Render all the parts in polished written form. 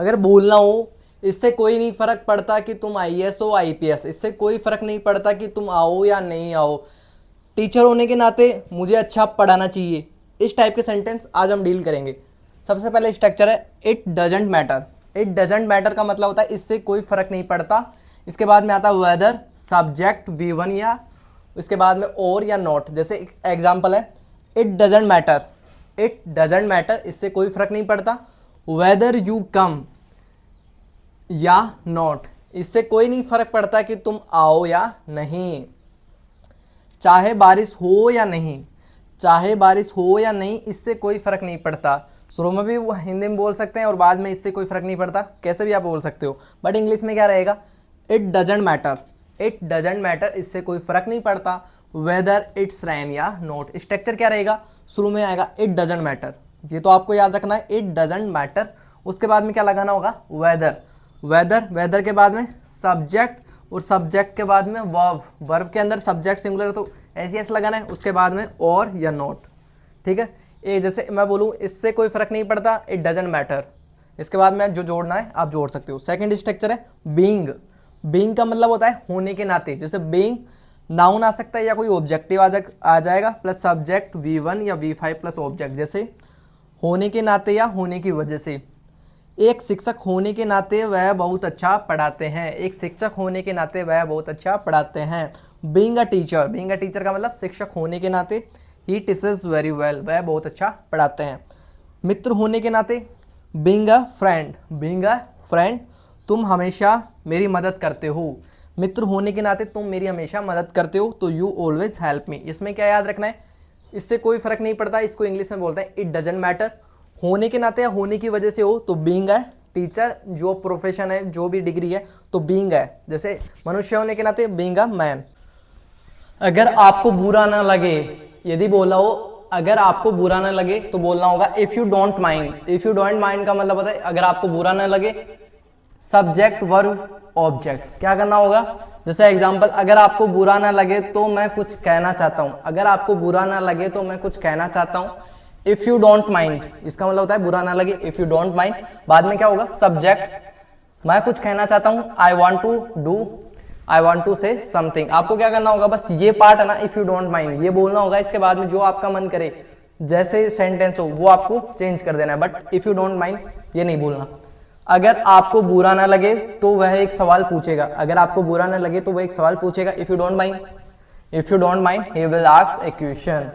अगर बोलना हो, इससे कोई नहीं फर्क पड़ता कि तुम आईएएस हो आईपीएस, इससे कोई फर्क नहीं पड़ता कि तुम आओ या नहीं आओ, टीचर होने के नाते मुझे अच्छा पढ़ाना चाहिए। इस टाइप के सेंटेंस आज हम डील करेंगे। सबसे पहले स्ट्रक्चर है it doesn't matter. It doesn't matter का मतलब होता है इससे कोई फर्क नहीं पड़ता। इसके बाद में आता है वेदर, सब्जेक्ट V1 या इसके बाद में और या नॉट। जैसे एग्जाम्पल है it doesn't matter, it doesn't matter इससे कोई फर्क नहीं पड़ता। वेदर यू कम या नॉट, इससे कोई नहीं फर्क पड़ता कि तुम आओ या नहीं। चाहे बारिश हो या नहीं, चाहे बारिश हो या नहीं इससे कोई फर्क नहीं पड़ता। शुरू में भी वो हिंदी में बोल सकते हैं और बाद में इससे कोई फर्क नहीं पड़ता, कैसे भी आप बोल सकते हो, बट इंग्लिश में क्या रहेगा, it doesn't matter, it doesn't matter इससे कोई फर्क नहीं पड़ता वेदर इट्स रेन या नॉट। स्ट्रक्चर क्या रहेगा, शुरू में आएगा इट डजेंट मैटर, ये तो आपको याद रखना है, इट डजेंट मैटर। उसके बाद में क्या लगाना होगा, वेदर, वेदर, वेदर के बाद में सब्जेक्ट और सब्जेक्ट के बाद में वर्ब, वर्ब के अंदर सब्जेक्ट सिंगुलर तो एस लगाना है, उसके बाद में और या नॉट। ठीक है, ये जैसे मैं बोलूँ इससे कोई फर्क नहीं पड़ता, इट डजेंट मैटर, इसके बाद में जो जोड़ना है आप जोड़ सकते हो। सेकंड स्ट्रक्चर है बीइंग। बीइंग का मतलब होता है होने के नाते, जैसे बीइंग नाउन आ सकता है या कोई ऑब्जेक्टिव आ जाएगा प्लस सब्जेक्ट V1 या V5 प्लस ऑब्जेक्ट। जैसे होने के नाते या होने की वजह से, एक शिक्षक होने के नाते वह बहुत अच्छा पढ़ाते हैं, एक शिक्षक होने के नाते वह बहुत अच्छा पढ़ाते हैं। Being a teacher, being a teacher का मतलब शिक्षक होने के नाते ही टीचर्स वेरी वेल, वह बहुत अच्छा पढ़ाते हैं। मित्र होने के नाते being a friend, being a friend तुम हमेशा मेरी मदद करते हो, मित्र होने के नाते तुम मेरी हमेशा मदद करते हो, तो यू ऑलवेज हेल्प मी। इसमें क्या याद रखना है, इससे कोई फर्क नहीं पड़ता, इसको इंग्लिश में बोलते हैं इट डजेंट मैटर। होने के नाते या होने की वजह से हो तो बीइंग है, टीचर जो प्रोफेशन है जो भी डिग्री है तो बीइंग है, जैसे मनुष्य होने के नाते बीइंग अ मैन। अगर आपको बुरा ना लगे, यदि बोला हो अगर आपको बुरा ना लगे तो बोलना होगा if you don't mind. If you don't mind का मतलब होता है अगर आपको बुरा ना लगे, सब्जेक्ट वर्ब ऑब्जेक्ट, क्या करना होगा, जैसे एग्जांपल अगर आपको बुरा ना लगे तो मैं कुछ कहना चाहता हूं, अगर आपको बुरा ना लगे तो मैं कुछ कहना चाहता हूं। इफ यू डोंट माइंड इसका मतलब होता है बुरा ना लगे, इफ यू डोंट माइंड। बाद में क्या होगा, सब्जेक्ट मैं कुछ कहना चाहता हूं, I want to do, I want to say something. आपको क्या करना होगा, बस ये पार्ट है ना इफ यू डोंट माइंड ये बोलना होगा, इसके बाद में जो आपका मन करे जैसे सेंटेंस हो वो आपको चेंज कर देना है, but if you don't mind ये नहीं बोलना। अगर आपको बुरा ना लगे तो वह एक सवाल पूछेगा, अगर आपको बुरा ना लगे तो वह एक सवाल पूछेगा, if you don't mind, if you don't mind he will ask A question.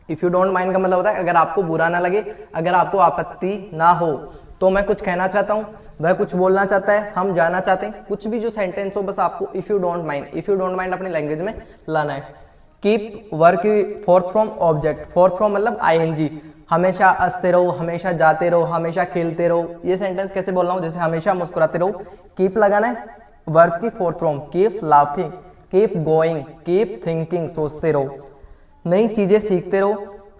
If you don't mind का मतलब होता है अगर आपको बुरा ना लगे, अगर आपको आपत्ति ना हो तो मैं कुछ कहना चाहता हूँ, वह कुछ बोलना चाहता है, हम जानना चाहते हैं, कुछ भी जो सेंटेंस हो बस आपको if you don't mind, if you don't mind अपनी लैंग्वेज में लाना है। Keep work fourth from object, fourth from मतलब आईएनजी, हमेशा हंसते रहो, हमेशा जाते रहो, हमेशा खेलते रहो। ये सेंटेंस कैसे बोलना हो, जैसे हमेशा मुस्कुराते रहो, कीप लगाना है, वर्ब की fourth from, keep laughing, keep going, keep thinking सोचते रहो, नई चीजें सीखते रहो,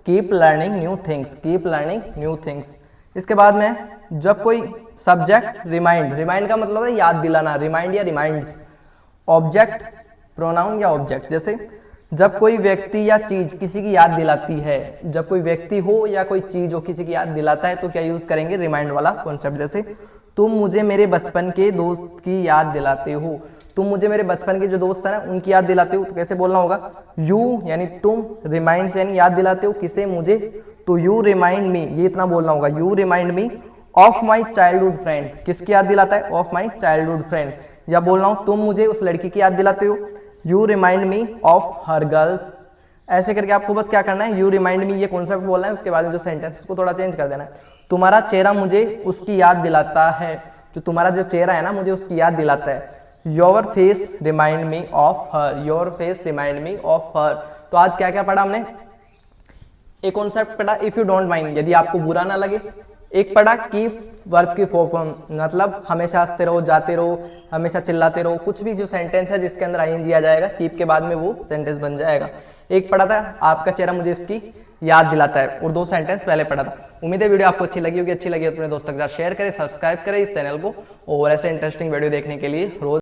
keep learning new things, keep learning new things. इसके बाद में जब कोई सब्जेक्ट रिमाइंड, रिमाइंड का मतलब है याद दिलाना, रिमाइंड या रिमाइंड्स। ऑब्जेक्ट प्रोनाउन या ऑब्जेक्ट, जैसे जब कोई व्यक्ति या चीज किसी की याद दिलाती है, जब कोई व्यक्ति हो या कोई चीज हो किसी की याद दिलाता है तो क्या यूज करेंगे, रिमाइंड वाला कॉन्सेप्ट। जैसे तुम मुझे मेरे बचपन के दोस्त की याद दिलाते हो, तुम मुझे मेरे बचपन के जो दोस्त है ना उनकी याद दिलाते हो, तो कैसे बोलना होगा, यू यानी तुम, रिमाइंड यानी याद दिलाते हो, किसे, मुझे, तो यू रिमाइंड मी, ये इतना बोलना होगा, you remind me of my childhood friend, किसकी याद दिलाता है, ऑफ माई चाइल्डहुड फ्रेंड। या बोलना हो तुम मुझे उस लड़की की याद दिलाते हो, you remind me of her girls. ऐसे करके आपको बस क्या करना है, यू रिमाइंड मी ये कॉन्सेप्ट बोलना है, उसके बाद जो सेंटेंस उसको थोड़ा चेंज कर देना है। तुम्हारा चेहरा मुझे उसकी याद दिलाता है, जो तुम्हारा जो चेहरा है ना मुझे उसकी याद दिलाता है, your face remind me of her, your face remind me of her. तो आज क्या क्या पढ़ा हमने, एक कॉन्सेप्ट पढ़ा इफ यू डोंट माइंड यदि आपको बुरा ना लगे, एक पढ़ा कीप वर्ब की फॉर्म मतलब हमेशा हंसते रहो, जाते रहो, हमेशा चिल्लाते रहो, कुछ भी जो सेंटेंस है जिसके अंदर आईएनजी आ जाएगा कीप के बाद में वो सेंटेंस बन जाएगा। एक पढ़ा था आपका चेहरा मुझे उसकी याद दिलाता है, और 2 सेंटेंस पहले पढ़ा था। उम्मीद है वीडियो आपको अच्छी लगी होगी, अच्छी लगी तो अपने दोस्तों के साथ शेयर करें, सब्सक्राइब करें इस चैनल को, और ऐसे इंटरेस्टिंग वीडियो देखने के लिए रोज